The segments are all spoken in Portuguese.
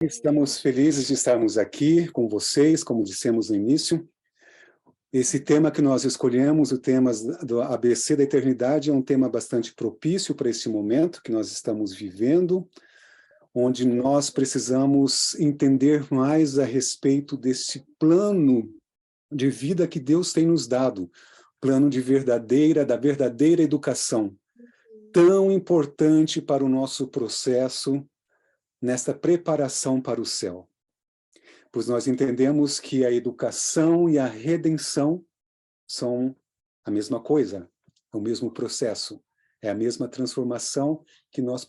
Estamos felizes de estarmos aqui com vocês, como dissemos no início. Esse tema que nós escolhemos, o tema do ABC da Eternidade, é um tema bastante propício para este momento que nós estamos vivendo, onde nós precisamos entender mais a respeito desse plano de vida que Deus tem nos dado, plano da verdadeira educação, tão importante para o nosso processo nesta preparação para o céu. Pois nós entendemos que a educação e a redenção são a mesma coisa, é o mesmo processo, é a mesma transformação que nós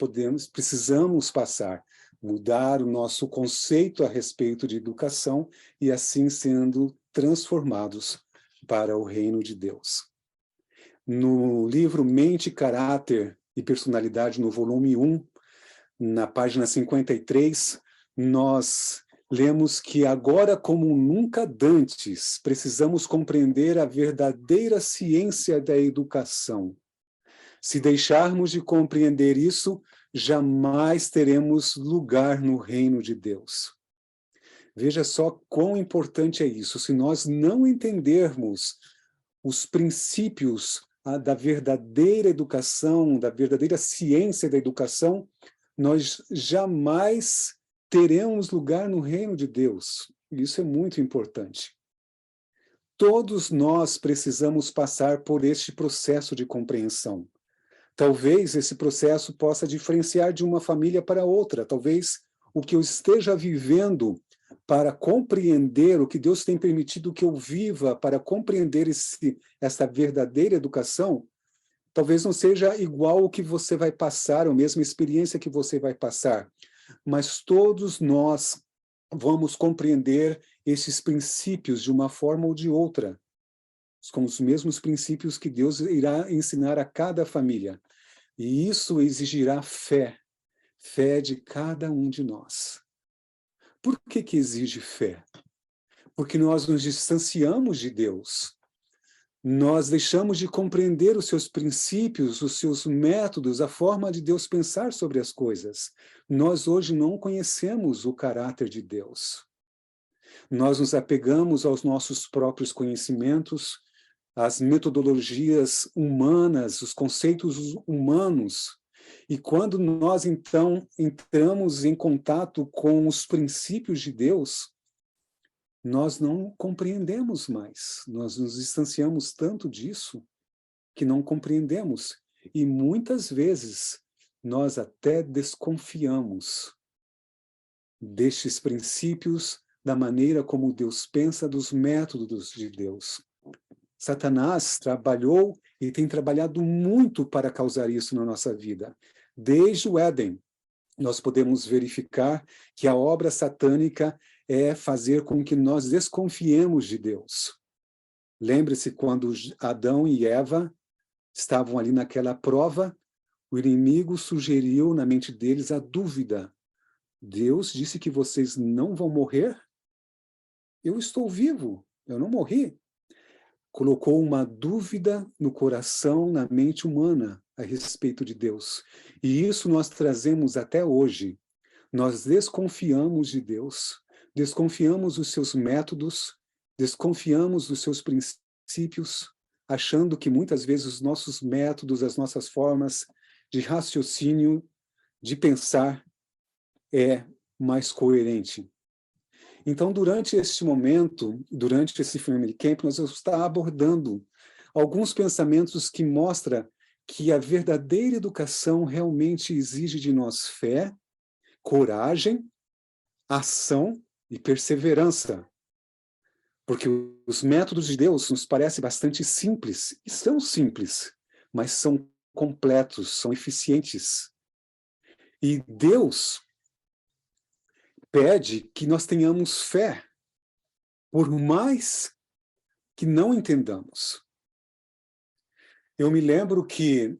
precisamos passar, mudar o nosso conceito a respeito de educação e assim sendo transformados para o reino de Deus. No livro Mente, Caráter e Personalidade, no volume 1, na página 53, nós lemos que agora, como nunca dantes, precisamos compreender a verdadeira ciência da educação. Se deixarmos de compreender isso, jamais teremos lugar no reino de Deus. Veja só quão importante é isso. Se nós não entendermos os princípios da verdadeira educação, da verdadeira ciência da educação, nós jamais teremos lugar no reino de Deus. Isso é muito importante. Todos nós precisamos passar por este processo de compreensão. Talvez esse processo possa diferenciar de uma família para outra. Talvez o que eu esteja vivendo para compreender o que Deus tem permitido que eu viva, para compreender essa verdadeira educação, talvez não seja igual o que você vai passar, a mesma experiência que você vai passar, mas todos nós vamos compreender esses princípios de uma forma ou de outra, com os mesmos princípios que Deus irá ensinar a cada família. E isso exigirá fé, fé de cada um de nós. Por que exige fé? Porque nós nos distanciamos de Deus. Nós deixamos de compreender os seus princípios, os seus métodos, a forma de Deus pensar sobre as coisas. Nós hoje não conhecemos o caráter de Deus. Nós nos apegamos aos nossos próprios conhecimentos, às metodologias humanas, os conceitos humanos. E quando nós, então, entramos em contato com os princípios de Deus, nós não compreendemos mais. Nós nos distanciamos tanto disso que não compreendemos. E muitas vezes nós até desconfiamos destes princípios, da maneira como Deus pensa, dos métodos de Deus. Satanás trabalhou e tem trabalhado muito para causar isso na nossa vida. Desde o Éden, nós podemos verificar que a obra satânica é fazer com que nós desconfiemos de Deus. Lembre-se quando Adão e Eva estavam ali naquela prova, o inimigo sugeriu na mente deles a dúvida. Deus disse que vocês não vão morrer? Eu estou vivo, eu não morri. Colocou uma dúvida no coração, na mente humana, a respeito de Deus. E isso nós trazemos até hoje. Nós desconfiamos de Deus, desconfiamos dos seus métodos, desconfiamos dos seus princípios, achando que muitas vezes os nossos métodos, as nossas formas de raciocínio, de pensar, é mais coerente. Então, durante este momento, durante esse Family Camp, nós vamos estar abordando alguns pensamentos que mostram que a verdadeira educação realmente exige de nós fé, coragem, ação e perseverança. Porque os métodos de Deus nos parecem bastante simples, e são simples, mas são completos, são eficientes. E Deus pede que nós tenhamos fé, por mais que não entendamos. Eu me lembro que,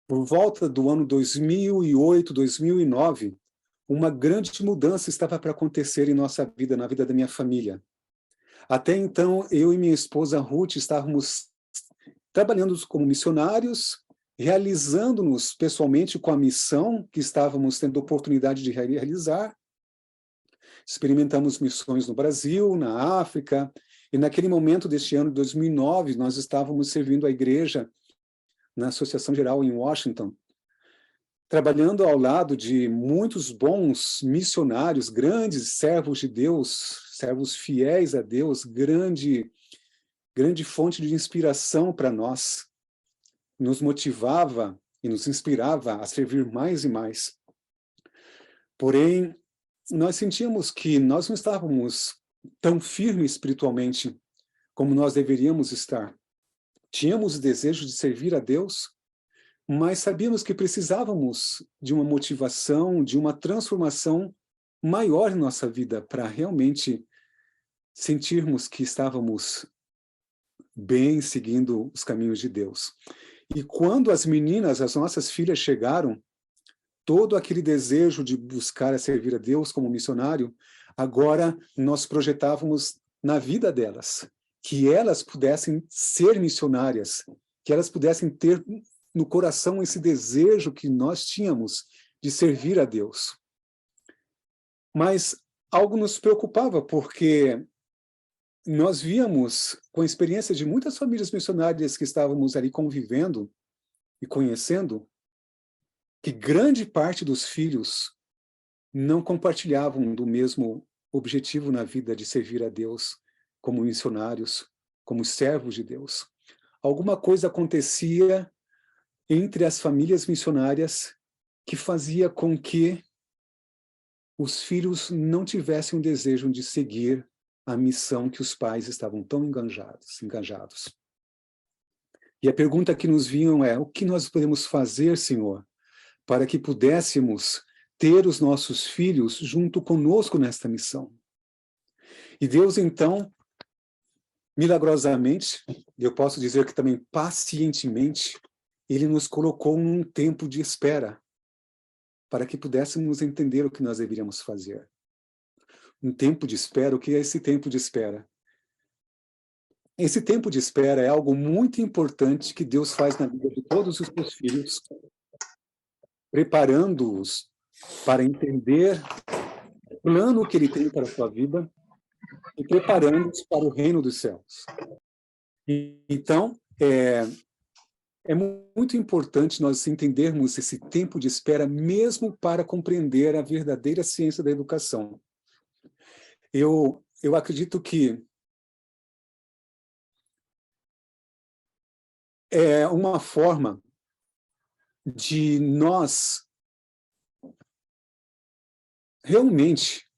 por volta do ano 2008, 2009, uma grande mudança estava para acontecer em nossa vida, na vida da minha família. Até então, eu e minha esposa Ruth estávamos trabalhando como missionários, realizando-nos pessoalmente com a missão que estávamos tendo oportunidade de realizar. Experimentamos missões no Brasil, na África, e naquele momento deste ano de 2009, nós estávamos servindo a igreja na Associação Geral em Washington, trabalhando ao lado de muitos bons missionários, grandes servos de Deus, servos fiéis a Deus, grande fonte de inspiração para nós, nos motivava e nos inspirava a servir mais e mais. Porém, nós sentíamos que nós não estávamos tão firmes espiritualmente como nós deveríamos estar. Tínhamos o desejo de servir a Deus, mas sabíamos que precisávamos de uma motivação, de uma transformação maior em nossa vida para realmente sentirmos que estávamos bem seguindo os caminhos de Deus. E quando as meninas, as nossas filhas chegaram, todo aquele desejo de buscar a servir a Deus como missionário, agora nós projetávamos na vida delas, que elas pudessem ser missionárias, que elas pudessem ter no coração esse desejo que nós tínhamos de servir a Deus. Mas algo nos preocupava, porque nós víamos, com a experiência de muitas famílias missionárias que estávamos ali convivendo e conhecendo, que grande parte dos filhos não compartilhavam do mesmo objetivo na vida de servir a Deus como missionários, como servos de Deus. Alguma coisa acontecia entre as famílias missionárias que fazia com que os filhos não tivessem o desejo de seguir a missão que os pais estavam tão engajados. E a pergunta que nos vinham é: o que nós podemos fazer, Senhor, para que pudéssemos ter os nossos filhos junto conosco nesta missão? E Deus, então, milagrosamente, eu posso dizer que também pacientemente, Ele nos colocou num tempo de espera, para que pudéssemos entender o que nós deveríamos fazer. Um tempo de espera, o que é esse tempo de espera? Esse tempo de espera é algo muito importante que Deus faz na vida de todos os seus filhos, preparando-os para entender o plano que Ele tem para a sua vida e preparando-os para o reino dos céus. Então, é muito importante nós entendermos esse tempo de espera, mesmo para compreender a verdadeira ciência da educação. Eu acredito que é uma forma de nós realmente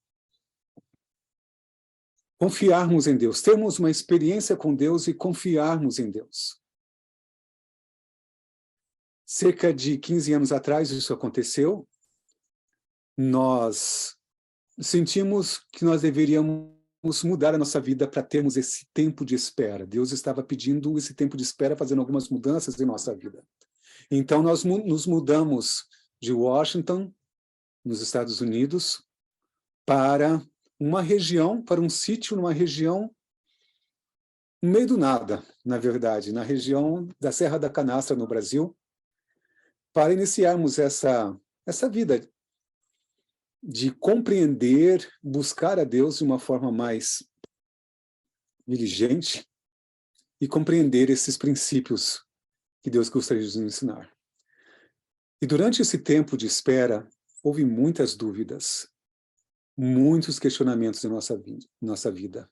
confiarmos em Deus, termos uma experiência com Deus e confiarmos em Deus. Cerca de 15 anos atrás isso aconteceu. Nós sentimos que nós deveríamos mudar a nossa vida para termos esse tempo de espera. Deus estava pedindo esse tempo de espera, fazendo algumas mudanças em nossa vida. Então, nós nos mudamos de Washington, nos Estados Unidos, para uma região, para um sítio, numa região no meio do nada, na verdade, na região da Serra da Canastra, no Brasil, para iniciarmos essa vida de compreender, buscar a Deus de uma forma mais diligente e compreender esses princípios que Deus gostaria de nos ensinar. E durante esse tempo de espera, houve muitas dúvidas, muitos questionamentos em nossa vida.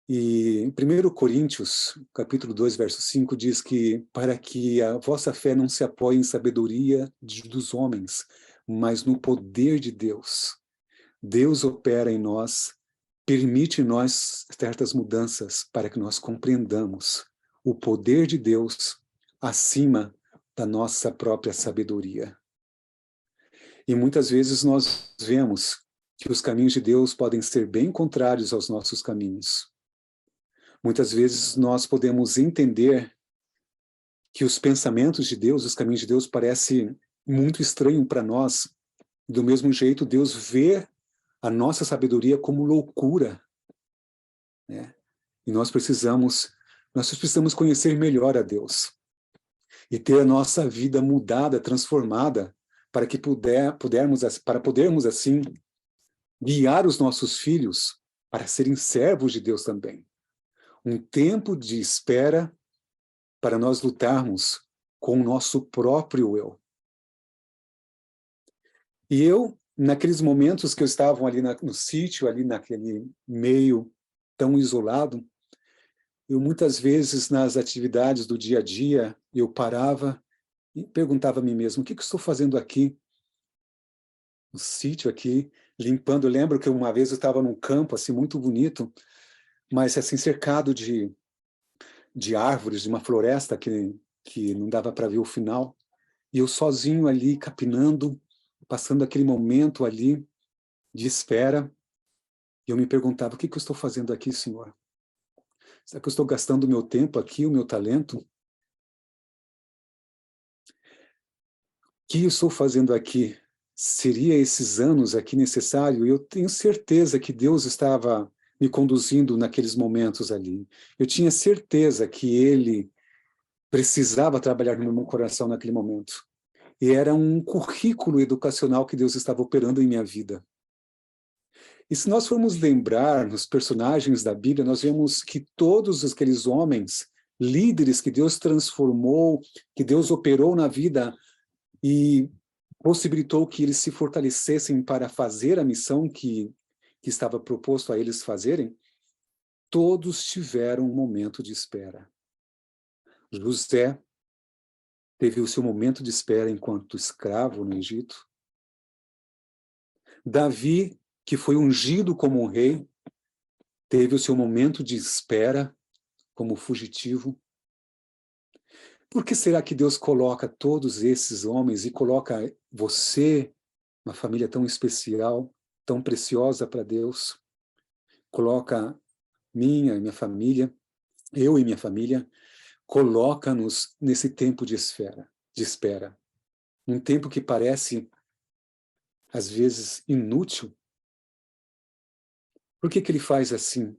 E em 1 Coríntios, capítulo 2, verso 5, diz que para que a vossa fé não se apoie em sabedoria dos homens, mas no poder de Deus. Deus opera em nós, permite em nós certas mudanças para que nós compreendamos o poder de Deus acima da nossa própria sabedoria. E muitas vezes nós vemos que os caminhos de Deus podem ser bem contrários aos nossos caminhos. Muitas vezes nós podemos entender que os pensamentos de Deus, os caminhos de Deus, parecem muito estranhos para nós. Do mesmo jeito, Deus vê a nossa sabedoria como loucura, né? E nós precisamos conhecer melhor a Deus. e ter a nossa vida mudada, transformada, para que podermos assim guiar os nossos filhos para serem servos de Deus também. Um tempo de espera para nós lutarmos com o nosso próprio eu. E eu, naqueles momentos que eu estava ali no sítio, ali naquele meio tão isolado, eu muitas vezes nas atividades do dia a dia, eu parava e perguntava a mim mesmo, o que eu estou fazendo aqui? No sítio aqui, limpando. Eu lembro que uma vez eu estava num campo assim muito bonito, mas assim cercado de árvores, de uma floresta que não dava para ver o final. E eu sozinho ali, capinando, passando aquele momento ali de espera. E eu me perguntava, o que eu estou fazendo aqui, Senhor? Será que eu estou gastando o meu tempo aqui, o meu talento? O que eu estou fazendo aqui? Seria esses anos aqui necessário? Eu tenho certeza que Deus estava me conduzindo naqueles momentos ali. Eu tinha certeza que Ele precisava trabalhar no meu coração naquele momento. E era um currículo educacional que Deus estava operando em minha vida. E se nós formos lembrar nos personagens da Bíblia, nós vemos que todos aqueles homens, líderes que Deus transformou, que Deus operou na vida e possibilitou que eles se fortalecessem para fazer a missão que estava proposto a eles fazerem, todos tiveram um momento de espera. José teve o seu momento de espera enquanto escravo no Egito. Davi, que foi ungido como um rei, teve o seu momento de espera como fugitivo. Por que será que Deus coloca todos esses homens e coloca você, uma família tão especial, tão preciosa para Deus, coloca minha família, eu e minha família, coloca-nos nesse tempo de espera. Um tempo que parece, às vezes, inútil. Por que ele faz assim?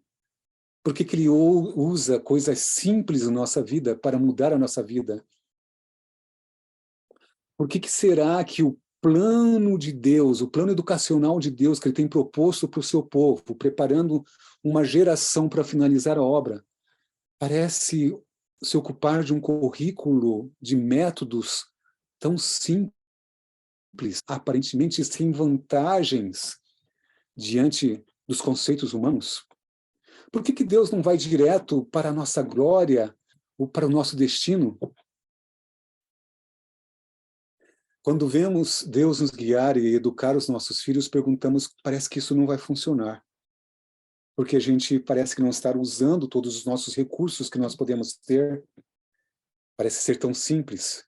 Por que ele usa coisas simples na nossa vida para mudar a nossa vida? Por que será que o plano de Deus, o plano educacional de Deus que ele tem proposto para o seu povo, preparando uma geração para finalizar a obra, parece se ocupar de um currículo de métodos tão simples, aparentemente sem vantagens diante dos conceitos humanos? Por que Deus não vai direto para a nossa glória ou para o nosso destino? Quando vemos Deus nos guiar e educar os nossos filhos, perguntamos, parece que isso não vai funcionar. Porque a gente parece que não está usando todos os nossos recursos que nós podemos ter. Parece ser tão simples.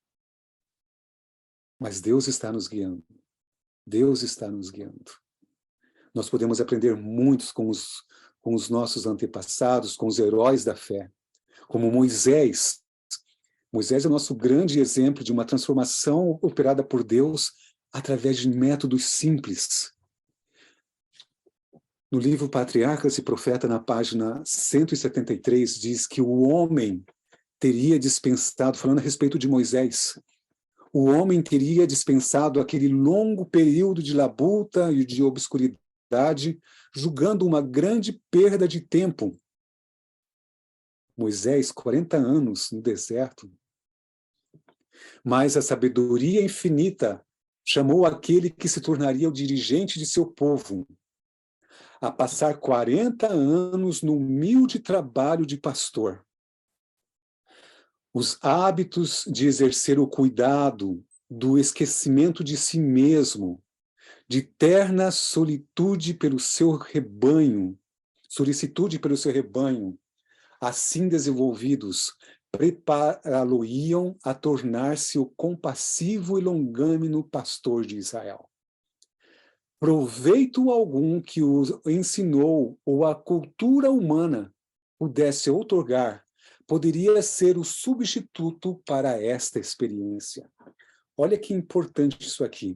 Mas Deus está nos guiando. Deus está nos guiando. Nós podemos aprender muitos com os nossos antepassados, com os heróis da fé. Como Moisés. Moisés é o nosso grande exemplo de uma transformação operada por Deus através de métodos simples. No livro Patriarcas e Profeta, na página 173, diz que o homem teria dispensado, falando a respeito de Moisés, o homem teria dispensado aquele longo período de labuta e de obscuridade, julgando uma grande perda de tempo. Moisés, 40 anos no deserto. Mas a sabedoria infinita chamou aquele que se tornaria o dirigente de seu povo a passar 40 anos no humilde trabalho de pastor. Os hábitos de exercer o cuidado, do esquecimento de si mesmo, de terna solitude pelo seu rebanho, solicitude pelo seu rebanho, assim desenvolvidos, prepará-lo-iam a tornar-se o compassivo e longâmino pastor de Israel. Proveito algum que o ensinou ou a cultura humana pudesse outorgar, poderia ser o substituto para esta experiência. Olha que importante isso aqui.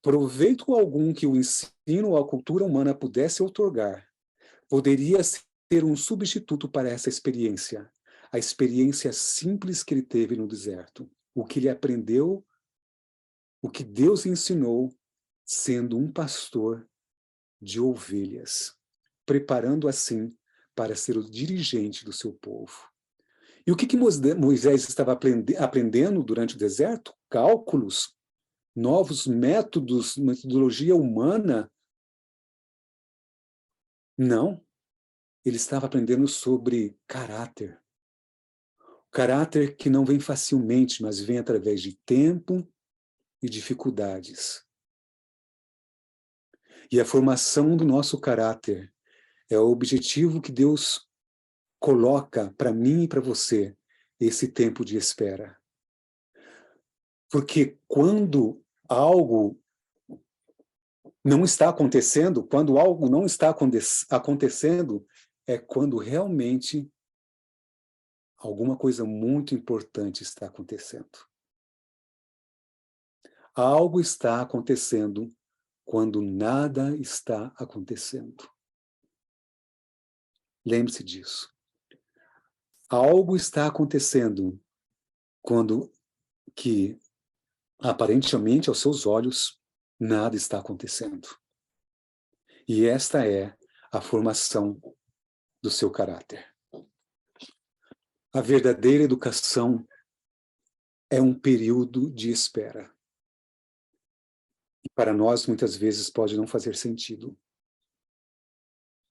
Proveito algum que o ensino ou a cultura humana pudesse outorgar, poderia ser um substituto para essa experiência. a experiência simples que ele teve no deserto, o que ele aprendeu, o que Deus ensinou, sendo um pastor de ovelhas, preparando assim para ser o dirigente do seu povo. E o que Moisés estava aprendendo durante o deserto? Cálculos, novos métodos, metodologia humana? Não. Ele estava aprendendo sobre caráter. Caráter que não vem facilmente, mas vem através de tempo e dificuldades. E a formação do nosso caráter é o objetivo que Deus coloca para mim e para você, esse tempo de espera. Porque quando algo não está acontecendo, quando algo não está acontecendo, é quando realmente alguma coisa muito importante está acontecendo. Algo está acontecendo quando nada está acontecendo. Lembre-se disso. Algo está acontecendo quando que, aparentemente, aos seus olhos, nada está acontecendo. E esta é a formação do seu caráter. A verdadeira educação é um período de espera. E para nós, muitas vezes, pode não fazer sentido.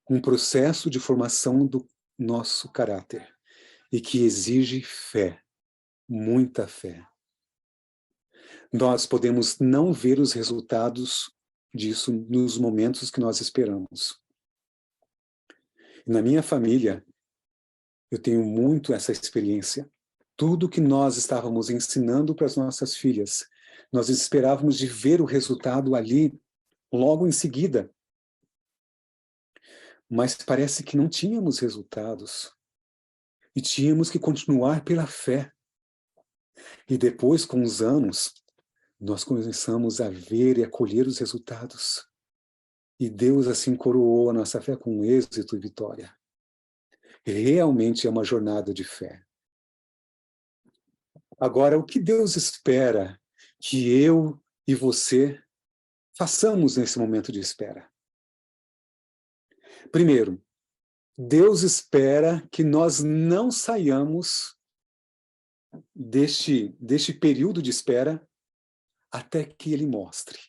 Um processo de formação do nosso caráter e que exige fé, muita fé. Nós podemos não ver os resultados disso nos momentos que nós esperamos. Na minha família, eu tenho muito essa experiência. Tudo que nós estávamos ensinando para as nossas filhas, nós esperávamos de ver o resultado ali, logo em seguida. Mas parece que não tínhamos resultados. E tínhamos que continuar pela fé. E depois, com os anos, nós começamos a ver e a colher os resultados. E Deus assim coroou a nossa fé com êxito e vitória. Realmente é uma jornada de fé. Agora, o que Deus espera que eu e você façamos nesse momento de espera? Primeiro, Deus espera que nós não saiamos deste período de espera até que Ele mostre.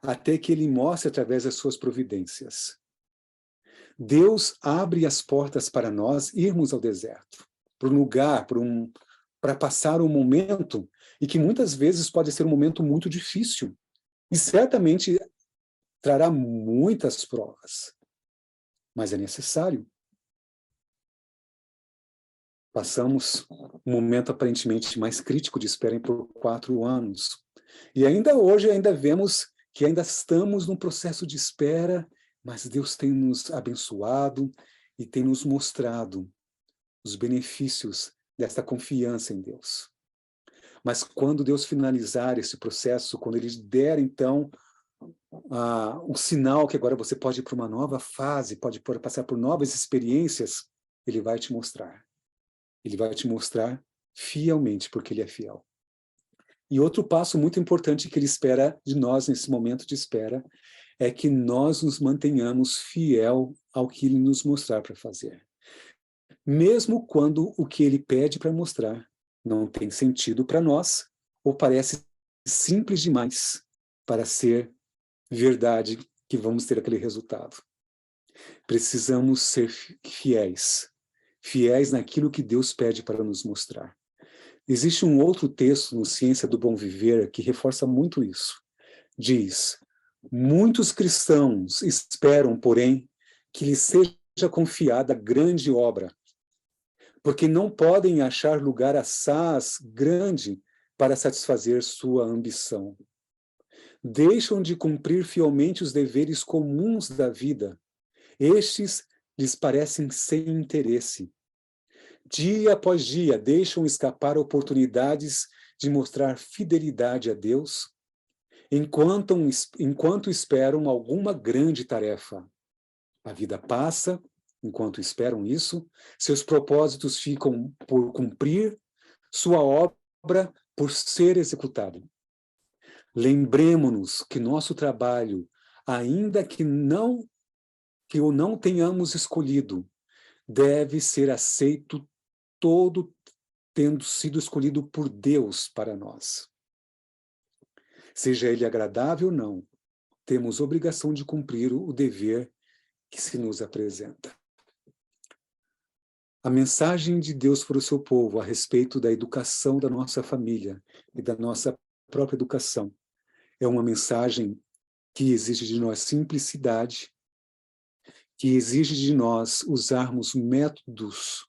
Até que Ele mostre através das suas providências. Deus abre as portas para nós irmos ao deserto, para um lugar, para passar um momento, e que muitas vezes pode ser um momento muito difícil, e certamente trará muitas provas, mas é necessário. Passamos um momento aparentemente mais crítico de espera por 4 anos, e ainda hoje vemos que ainda estamos num processo de espera, mas Deus tem nos abençoado e tem nos mostrado os benefícios desta confiança em Deus. Mas quando Deus finalizar esse processo, quando Ele der, então, um sinal que agora você pode ir para uma nova fase, pode passar por novas experiências, Ele vai te mostrar. Ele vai te mostrar fielmente, porque Ele é fiel. E outro passo muito importante que Ele espera de nós nesse momento de espera é que nós nos mantenhamos fiel ao que Ele nos mostrar para fazer. Mesmo quando o que Ele pede para mostrar não tem sentido para nós, ou parece simples demais para ser verdade que vamos ter aquele resultado. Precisamos ser fiéis. Fiéis naquilo que Deus pede para nos mostrar. Existe um outro texto no Ciência do Bom Viver que reforça muito isso. Diz: muitos cristãos esperam, porém, que lhes seja confiada grande obra, porque não podem achar lugar assaz grande para satisfazer sua ambição. Deixam de cumprir fielmente os deveres comuns da vida. Estes lhes parecem sem interesse. Dia após dia, deixam escapar oportunidades de mostrar fidelidade a Deus, enquanto esperam alguma grande tarefa. A vida passa enquanto esperam isso, seus propósitos ficam por cumprir, sua obra por ser executada. Lembremos-nos que nosso trabalho, ainda que o não tenhamos escolhido, deve ser aceito todo tendo sido escolhido por Deus para nós. Seja ele agradável ou não, temos obrigação de cumprir o dever que se nos apresenta. A mensagem de Deus para o seu povo a respeito da educação da nossa família e da nossa própria educação é uma mensagem que exige de nós simplicidade, que exige de nós usarmos métodos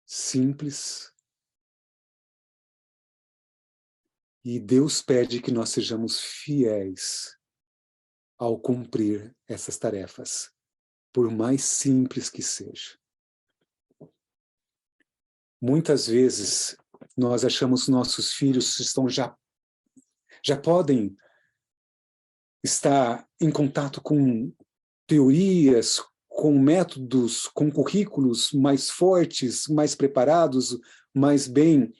simples. E Deus pede que nós sejamos fiéis ao cumprir essas tarefas, por mais simples que seja. Muitas vezes, nós achamos que nossos filhos já podem estar em contato com teorias, com métodos, com currículos mais fortes, mais preparados, mais bem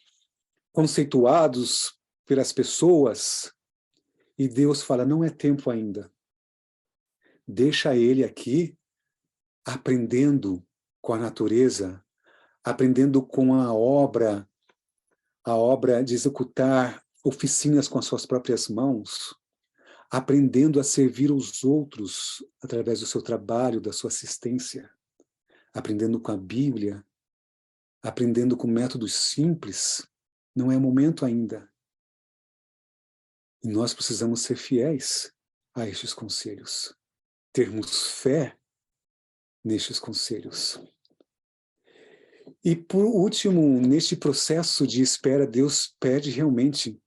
conceituados pelas pessoas. E Deus fala, não é tempo ainda. Deixa ele aqui aprendendo com a natureza, aprendendo com a obra de executar oficinas com as suas próprias mãos, aprendendo a servir os outros através do seu trabalho, da sua assistência, aprendendo com a Bíblia, aprendendo com métodos simples. Não é momento ainda. E nós precisamos ser fiéis a estes conselhos, termos fé nestes conselhos. E por último, neste processo de espera, Deus pede realmente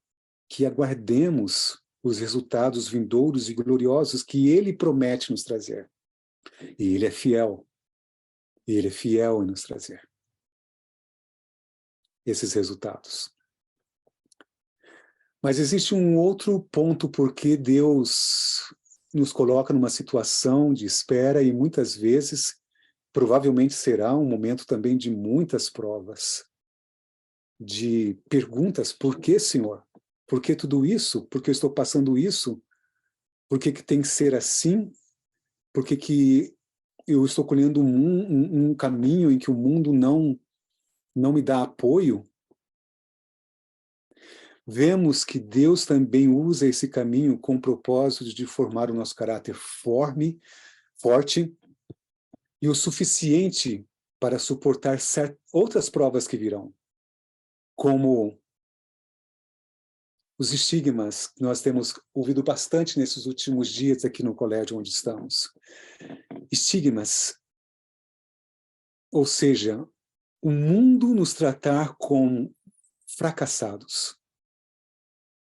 que aguardemos os resultados vindouros e gloriosos que Ele promete nos trazer. E Ele é fiel. E Ele é fiel em nos trazer esses resultados. Mas existe um outro ponto por que Deus nos coloca numa situação de espera e muitas vezes, provavelmente será um momento também de muitas provas, de perguntas, por que, Senhor? Por que tudo isso? Por que eu estou passando isso? Por que tem que ser assim? Por que eu estou colhendo um caminho em que o mundo não me dá apoio? Vemos que Deus também usa esse caminho com o propósito de formar o nosso caráter forte e o suficiente para suportar outras provas que virão, como os estigmas que nós temos ouvido bastante nesses últimos dias aqui no colégio onde estamos. Estigmas, ou seja, o mundo nos tratar como fracassados.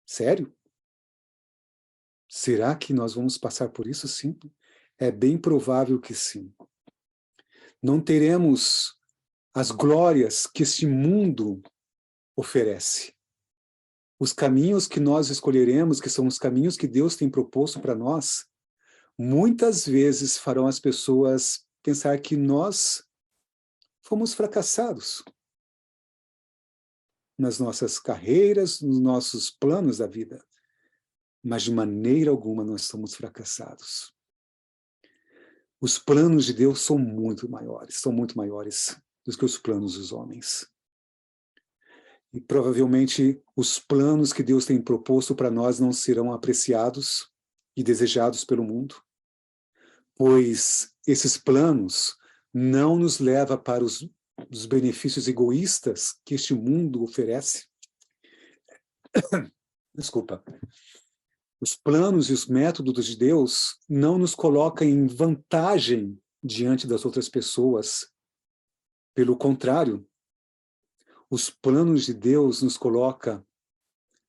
Sério? Será que nós vamos passar por isso, sim? É bem provável que sim. Não teremos as glórias que este mundo oferece. Os caminhos que nós escolheremos, que são os caminhos que Deus tem proposto para nós, muitas vezes farão as pessoas pensar que nós fomos fracassados nas nossas carreiras, nos nossos planos da vida. Mas de maneira alguma nós somos fracassados. Os planos de Deus são muito maiores do que os planos dos homens. E provavelmente os planos que Deus tem proposto para nós não serão apreciados e desejados pelo mundo, pois esses planos não nos levam para os benefícios egoístas que este mundo oferece. Desculpa. Os planos e os métodos de Deus não nos colocam em vantagem diante das outras pessoas. Pelo contrário, os planos de Deus nos colocam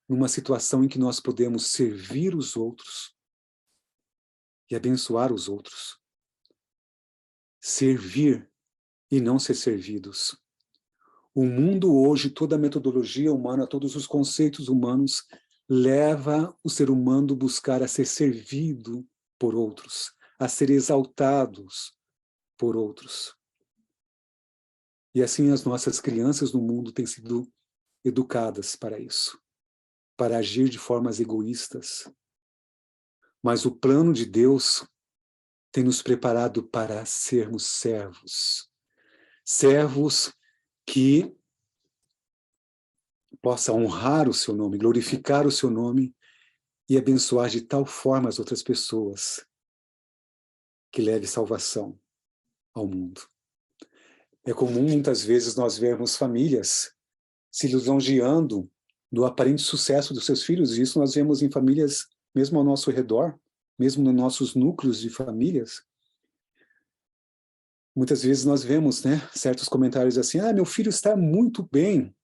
numa situação em que nós podemos servir os outros e abençoar os outros. Servir e não ser servidos. O mundo hoje, toda a metodologia humana, todos os conceitos humanos, leva o ser humano a buscar a ser servido por outros, a ser exaltados por outros. E assim as nossas crianças no mundo têm sido educadas para isso, para agir de formas egoístas. Mas o plano de Deus tem nos preparado para sermos servos. Servos que possam honrar o seu nome, glorificar o seu nome e abençoar de tal forma as outras pessoas que leve salvação ao mundo. É comum muitas vezes nós vermos famílias se lisonjeando do aparente sucesso dos seus filhos, e isso nós vemos em famílias mesmo ao nosso redor, mesmo nos nossos núcleos de famílias. Muitas vezes nós vemos, né, certos comentários assim: meu filho está muito bem,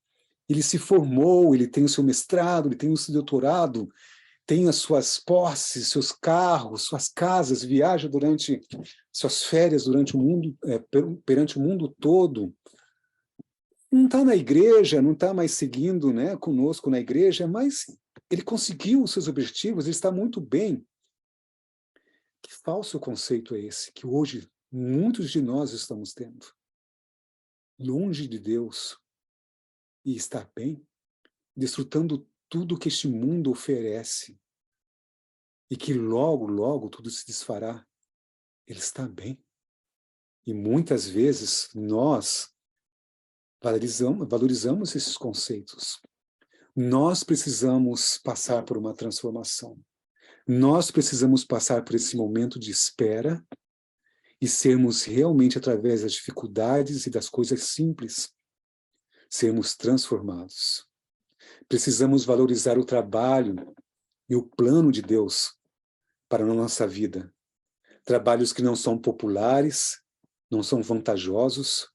ele se formou, ele tem o seu mestrado, ele tem o seu doutorado, tem as suas posses, seus carros, suas casas, viaja durante suas férias durante o mundo, perante o mundo todo. Não está na igreja, não está mais seguindo, né, conosco na igreja, mas ele conseguiu os seus objetivos, ele está muito bem. Que falso conceito é esse que hoje muitos de nós estamos tendo? Longe de Deus e estar bem, desfrutando tudo que este mundo oferece e que logo, logo tudo se desfará. Ele está bem. E muitas vezes nós valorizamos esses conceitos. Nós precisamos passar por uma transformação. Nós precisamos passar por esse momento de espera e sermos realmente, através das dificuldades e das coisas simples, sermos transformados. Precisamos valorizar o trabalho e o plano de Deus para a nossa vida. Trabalhos que não são populares, não são vantajosos,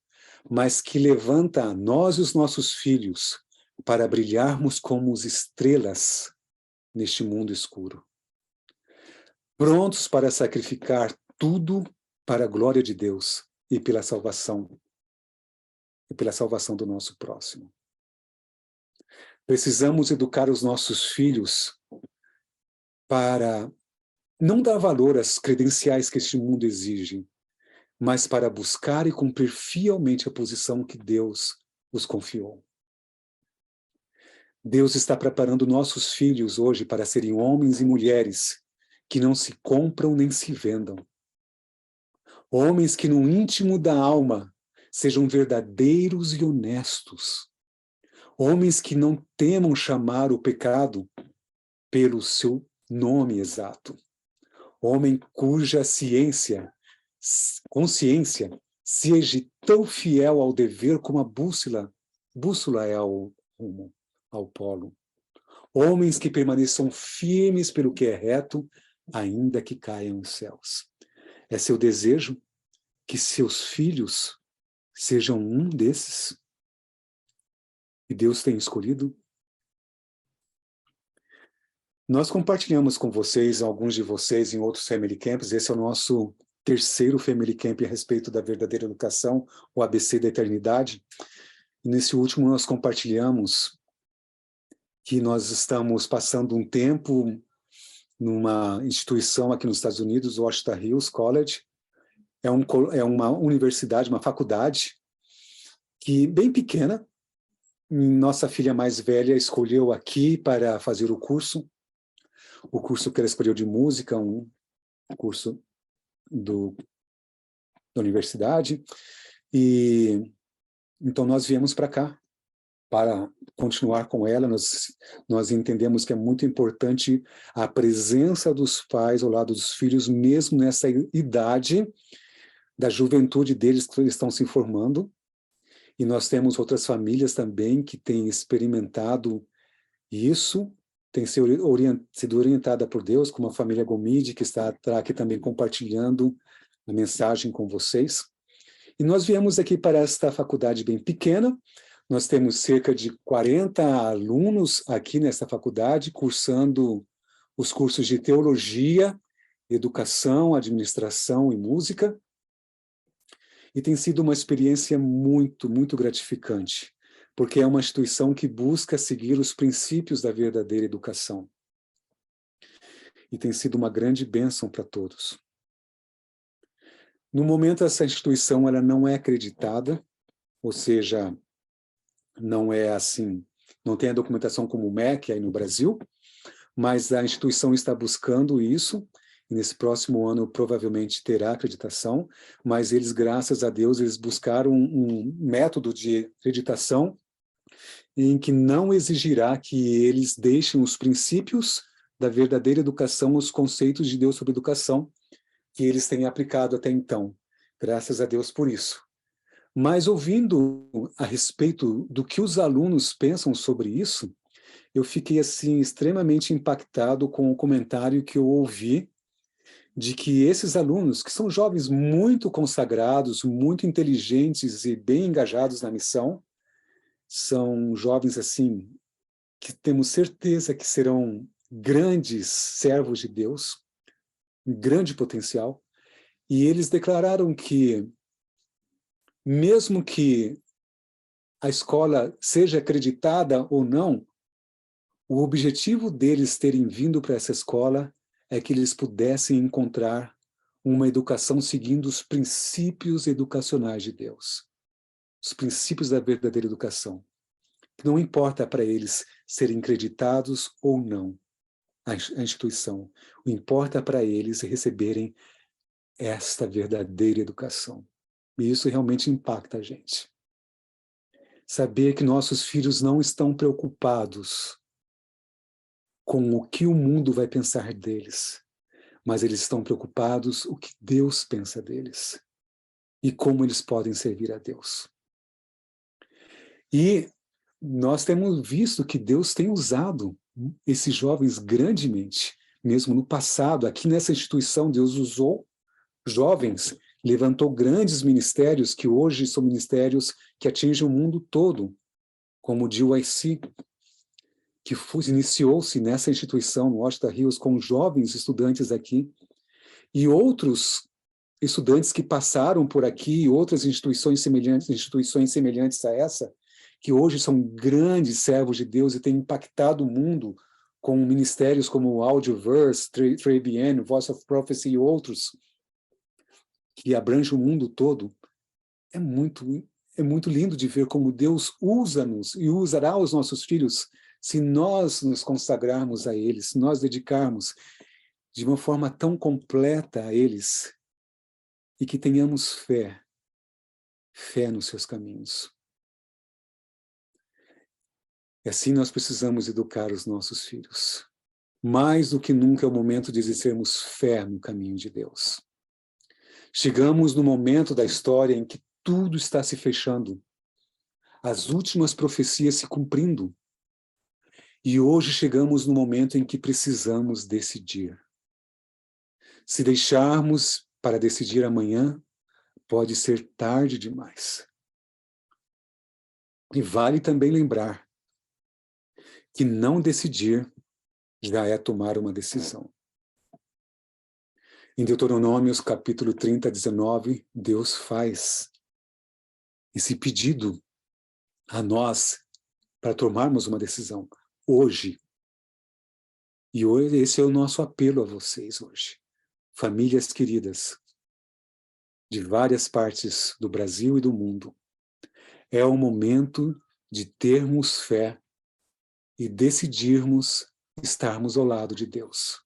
mas que levanta a nós e os nossos filhos para brilharmos como as estrelas neste mundo escuro. Prontos para sacrificar tudo para a glória de Deus e pela salvação do nosso próximo. Precisamos educar os nossos filhos para não dar valor às credenciais que este mundo exige, mas para buscar e cumprir fielmente a posição que Deus os confiou. Deus está preparando nossos filhos hoje para serem homens e mulheres que não se compram nem se vendam. Homens que no íntimo da alma sejam verdadeiros e honestos. Homens que não temam chamar o pecado pelo seu nome exato. Homem cuja consciência seja tão fiel ao dever como a bússola é ao rumo, ao polo. Homens que permaneçam firmes pelo que é reto, ainda que caiam os céus. É seu desejo que seus filhos sejam um desses? E Deus tem escolhido? Nós compartilhamos com vocês, alguns de vocês, em outros Family Camps. Esse é o nosso terceiro Family Camp a respeito da verdadeira educação, o ABC da eternidade. E nesse último nós compartilhamos que nós estamos passando um tempo numa instituição aqui nos Estados Unidos, Washington Hills College. É uma universidade, uma faculdade, que bem pequena. Nossa filha mais velha escolheu aqui para fazer o curso que ela escolheu de música, um curso da universidade, e então nós viemos para cá para continuar com ela. Nós entendemos que é muito importante a presença dos pais ao lado dos filhos, mesmo nessa idade da juventude deles que eles estão se formando, e nós temos outras famílias também que têm experimentado isso, tem sido orientada por Deus, como a família Gomide, que está aqui também compartilhando a mensagem com vocês. E nós viemos aqui para esta faculdade bem pequena. Nós temos cerca de 40 alunos aqui nesta faculdade, cursando os cursos de teologia, educação, administração e música. E tem sido uma experiência muito, muito gratificante, porque é uma instituição que busca seguir os princípios da verdadeira educação. E tem sido uma grande bênção para todos. No momento, essa instituição ela não é acreditada, ou seja, não é assim, não tem a documentação como o MEC aí no Brasil, mas a instituição está buscando isso, e nesse próximo ano provavelmente terá acreditação, mas eles, graças a Deus, eles buscaram um método de acreditação em que não exigirá que eles deixem os princípios da verdadeira educação, os conceitos de Deus sobre educação, que eles têm aplicado até então. Graças a Deus por isso. Mas ouvindo a respeito do que os alunos pensam sobre isso, eu fiquei assim extremamente impactado com o comentário que eu ouvi de que esses alunos, que são jovens muito consagrados, muito inteligentes e bem engajados na missão, são jovens assim que temos certeza que serão grandes servos de Deus, um grande potencial, e eles declararam que mesmo que a escola seja acreditada ou não, o objetivo deles terem vindo para essa escola é que eles pudessem encontrar uma educação seguindo os princípios educacionais de Deus, os princípios da verdadeira educação. Não importa para eles serem creditados ou não a instituição, o importa para eles receberem esta verdadeira educação. E isso realmente impacta a gente. Saber que nossos filhos não estão preocupados com o que o mundo vai pensar deles, mas eles estão preocupados com o que Deus pensa deles e como eles podem servir a Deus. E nós temos visto que Deus tem usado esses jovens grandemente, mesmo no passado. Aqui nessa instituição, Deus usou jovens, levantou grandes ministérios que hoje são ministérios que atingem o mundo todo, como o GYC, que iniciou-se nessa instituição, no Washington Hills, com jovens estudantes aqui, e outros estudantes que passaram por aqui, outras instituições semelhantes a essa, que hoje são grandes servos de Deus e têm impactado o mundo com ministérios como o Audioverse, 3BN, Voice of Prophecy e outros, que abrangem o mundo todo. É muito lindo de ver como Deus usa-nos e usará os nossos filhos se nós nos consagrarmos a eles, se nós dedicarmos de uma forma tão completa a eles e que tenhamos fé nos seus caminhos. E assim nós precisamos educar os nossos filhos. Mais do que nunca é o momento de exercermos fé no caminho de Deus. Chegamos no momento da história em que tudo está se fechando, as últimas profecias se cumprindo. E hoje chegamos no momento em que precisamos decidir. Se deixarmos para decidir amanhã, pode ser tarde demais. E vale também lembrar que não decidir já é tomar uma decisão. Em Deuteronômios, capítulo 30, 19, Deus faz esse pedido a nós para tomarmos uma decisão hoje. E hoje esse é o nosso apelo a vocês hoje. Famílias queridas, de várias partes do Brasil e do mundo. É o momento de termos fé e decidirmos estarmos ao lado de Deus.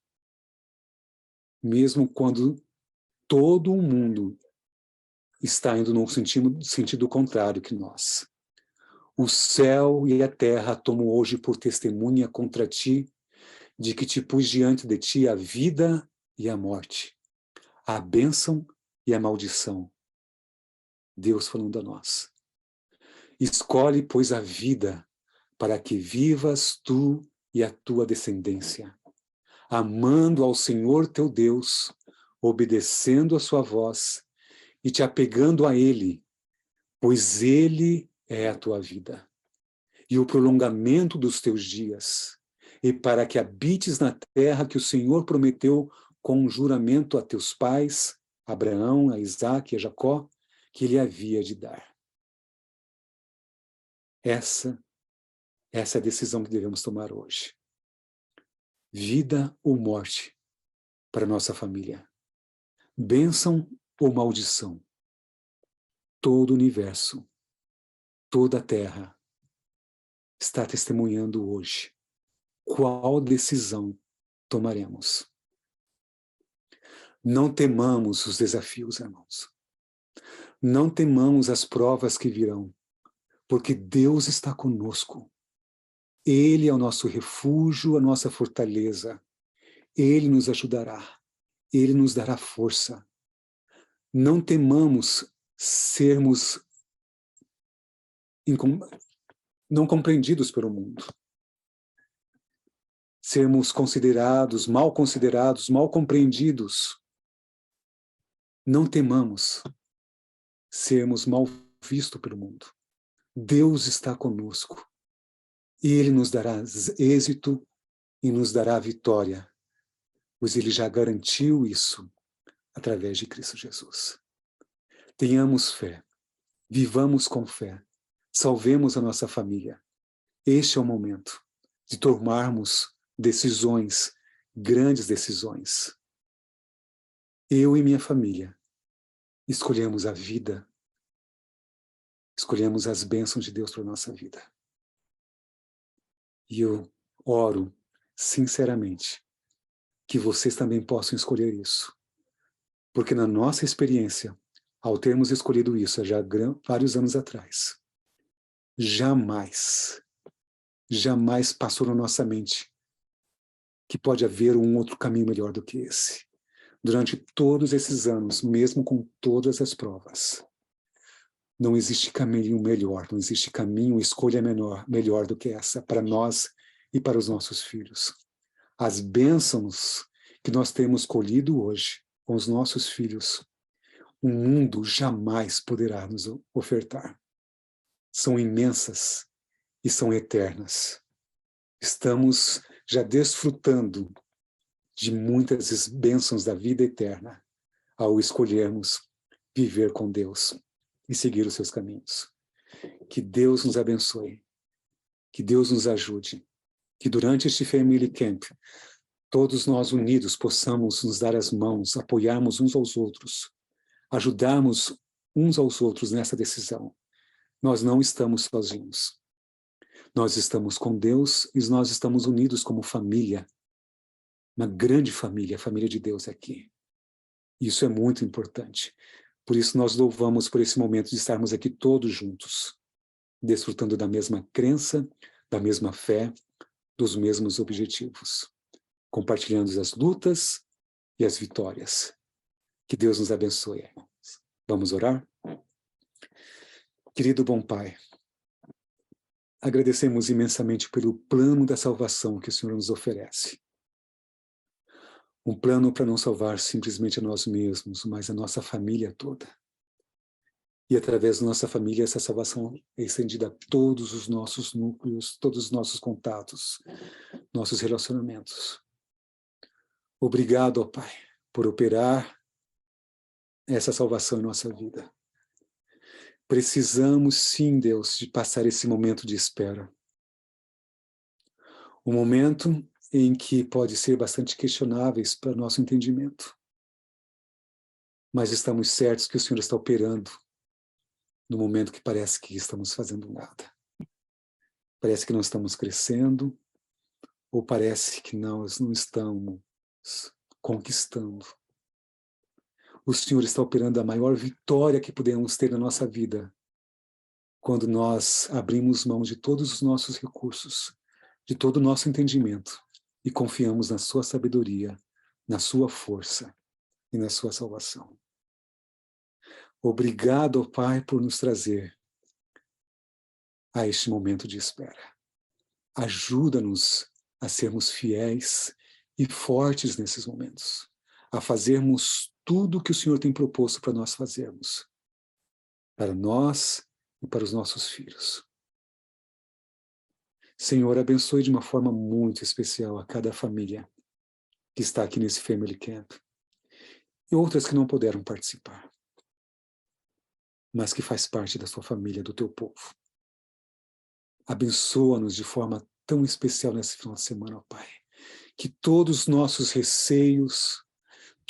Mesmo quando todo o mundo está indo num sentido contrário que nós. O céu e a terra tomam hoje por testemunha contra ti, de que te pus diante de ti a vida e a morte, a bênção e a maldição. Deus falando a nós. Escolhe, pois, a vida, para que vivas tu e a tua descendência, amando ao Senhor teu Deus, obedecendo a sua voz e te apegando a Ele, pois Ele é a tua vida e o prolongamento dos teus dias, e para que habites na terra que o Senhor prometeu com um juramento a teus pais, Abraão, a Isaque e a Jacó, que Ele havia de dar. Essa é a decisão que devemos tomar hoje. Vida ou morte para nossa família. Bênção ou maldição. Todo o universo, toda a Terra está testemunhando hoje qual decisão tomaremos. Não temamos os desafios, irmãos. Não temamos as provas que virão, porque Deus está conosco. Ele é o nosso refúgio, a nossa fortaleza. Ele nos ajudará. Ele nos dará força. Não temamos sermos não compreendidos pelo mundo. Sermos considerados, mal compreendidos. Não temamos sermos mal vistos pelo mundo. Deus está conosco. E Ele nos dará êxito e nos dará vitória, pois Ele já garantiu isso através de Cristo Jesus. Tenhamos fé, vivamos com fé, salvemos a nossa família. Este é o momento de tomarmos decisões, grandes decisões. Eu e minha família escolhemos a vida, escolhemos as bênçãos de Deus para a nossa vida. E eu oro, sinceramente, que vocês também possam escolher isso. Porque na nossa experiência, ao termos escolhido isso já vários anos atrás, jamais passou na nossa mente que pode haver um outro caminho melhor do que esse. Durante todos esses anos, mesmo com todas as provas, não existe caminho melhor, não existe caminho, escolha melhor do que essa, para nós e para os nossos filhos. As bênçãos que nós temos colhido hoje com os nossos filhos, o mundo jamais poderá nos ofertar. São imensas e são eternas. Estamos já desfrutando de muitas bênçãos da vida eterna ao escolhermos viver com Deus e seguir os seus caminhos. Que Deus nos abençoe, que Deus nos ajude, que durante este Family Camp, todos nós unidos possamos nos dar as mãos, apoiarmos uns aos outros, ajudarmos uns aos outros nessa decisão. Nós não estamos sozinhos. Nós estamos com Deus e nós estamos unidos como família, uma grande família, a família de Deus aqui. Isso é muito importante. Por isso nós louvamos por esse momento de estarmos aqui todos juntos, desfrutando da mesma crença, da mesma fé, dos mesmos objetivos, compartilhando as lutas e as vitórias. Que Deus nos abençoe, irmãos. Vamos orar? Querido bom Pai, agradecemos imensamente pelo plano da salvação que o Senhor nos oferece. Um plano para não salvar simplesmente a nós mesmos, mas a nossa família toda. E através da nossa família, essa salvação é estendida a todos os nossos núcleos, todos os nossos contatos, nossos relacionamentos. Obrigado, ó Pai, por operar essa salvação em nossa vida. Precisamos, sim, Deus, de passar esse momento de espera. Um momento em que pode ser bastante questionáveis para o nosso entendimento. Mas estamos certos que o Senhor está operando no momento que parece que estamos fazendo nada. Parece que não estamos crescendo, ou parece que nós não estamos conquistando. O Senhor está operando a maior vitória que podemos ter na nossa vida, quando nós abrimos mão de todos os nossos recursos, de todo o nosso entendimento, e confiamos na sua sabedoria, na sua força e na sua salvação. Obrigado, Pai, por nos trazer a este momento de espera. Ajuda-nos a sermos fiéis e fortes nesses momentos, a fazermos tudo o que o Senhor tem proposto para nós fazermos, para nós e para os nossos filhos. Senhor, abençoe de uma forma muito especial a cada família que está aqui nesse Family Camp e outras que não puderam participar, mas que faz parte da sua família, do teu povo. Abençoa-nos de forma tão especial nesse final de semana, ó Pai, que todos os nossos receios,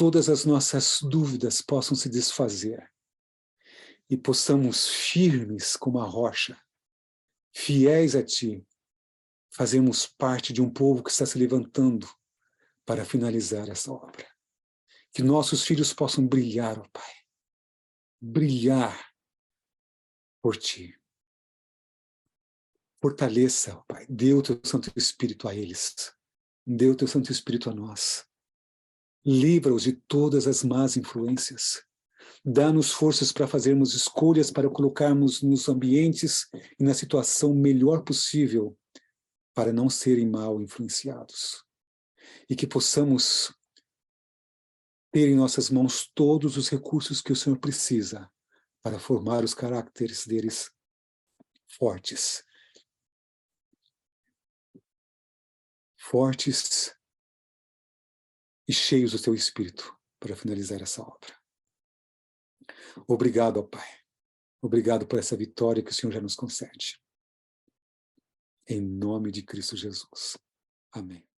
todas as nossas dúvidas possam se desfazer e possamos, firmes como a rocha, fiéis a Ti, fazermos parte de um povo que está se levantando para finalizar essa obra. Que nossos filhos possam brilhar, ó Pai, brilhar por Ti. Fortaleça, ó Pai, dê o Teu Santo Espírito a eles, dê o Teu Santo Espírito a nós. Livra-os de todas as más influências. Dá-nos forças para fazermos escolhas, para colocarmos nos ambientes e na situação melhor possível, para não serem mal influenciados. E que possamos ter em nossas mãos todos os recursos que o Senhor precisa para formar os caracteres deles fortes. Fortes e cheios do Teu Espírito para finalizar essa obra. Obrigado, ó Pai. Obrigado por essa vitória que o Senhor já nos concede. Em nome de Cristo Jesus. Amém.